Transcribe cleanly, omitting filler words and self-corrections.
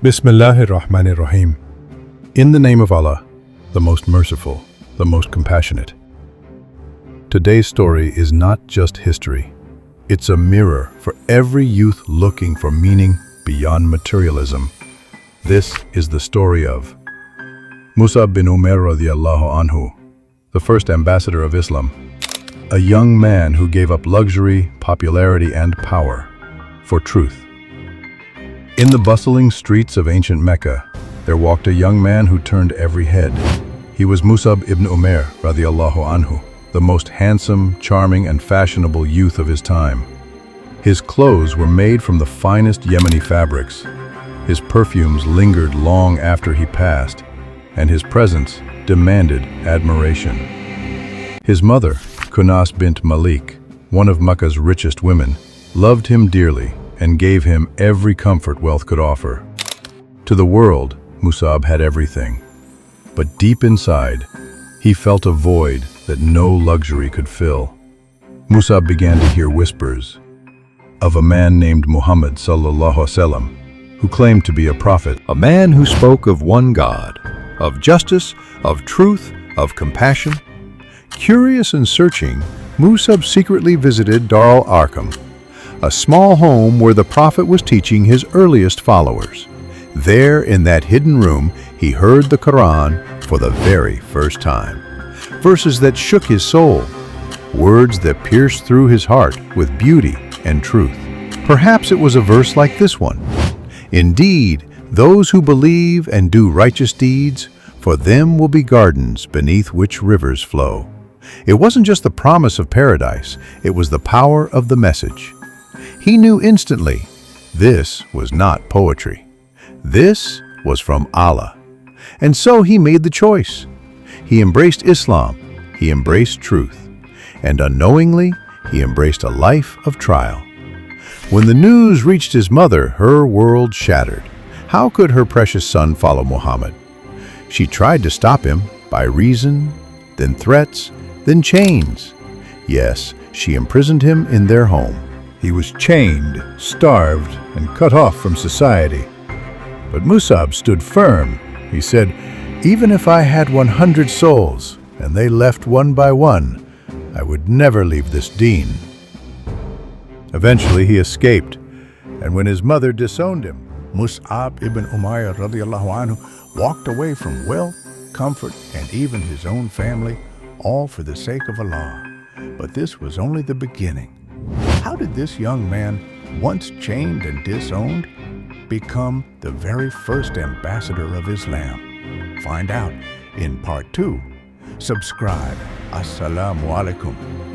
Bismillahir Rahmanir Rahim. In the name of Allah, the most merciful, the most compassionate. Today's story is not just history. It's a mirror for every youth looking for meaning beyond materialism. This is the story of Musab ibn Umair radiallahu anhu, the first ambassador of Islam, a young man who gave up luxury, popularity, and power for truth. In the bustling streets of ancient Mecca, there walked a young man who turned every head. He was Musab ibn Umair radiallahu anhu, the most handsome, charming, and fashionable youth of his time. His clothes were made from the finest Yemeni fabrics. His perfumes lingered long after he passed, and his presence demanded admiration. His mother, Kunas bint Malik, one of Mecca's richest women, loved him dearly and gave him every comfort wealth could offer. To the world, Musab had everything. But deep inside, he felt a void that no luxury could fill. Musab began to hear whispers of a man named Muhammad sallallahu alaihi wasallam, who claimed to be a prophet. A man who spoke of one God, of justice, of truth, of compassion. Curious and searching, Musab secretly visited Dar al-Arqam, a small home where the prophet was teaching his earliest followers. There, in that hidden room, he heard the Quran for the very first time. Verses that shook his soul, words that pierced through his heart with beauty and truth. Perhaps it was a verse like this one. Indeed, those who believe and do righteous deeds, for them will be gardens beneath which rivers flow. It wasn't just the promise of paradise, it was the power of the message. He knew instantly, this was not poetry. This was from Allah. And so he made the choice. He embraced Islam, he embraced truth, and unknowingly, he embraced a life of trial. When the news reached his mother, her world shattered. How could her precious son follow Muhammad? She tried to stop him by reason, then threats, then chains. Yes, she imprisoned him in their home. He was chained, starved, and cut off from society. But Musab stood firm. He said, "Even if I had 100 souls, and they left one by one, I would never leave this deen." Eventually he escaped, and when his mother disowned him, Mus'ab ibn Umair radiallahu anhu walked away from wealth, comfort, and even his own family, all for the sake of Allah. But this was only the beginning. How did this young man, once chained and disowned, become the very first ambassador of Islam? Find out in part 2. Subscribe. Assalamu alaikum.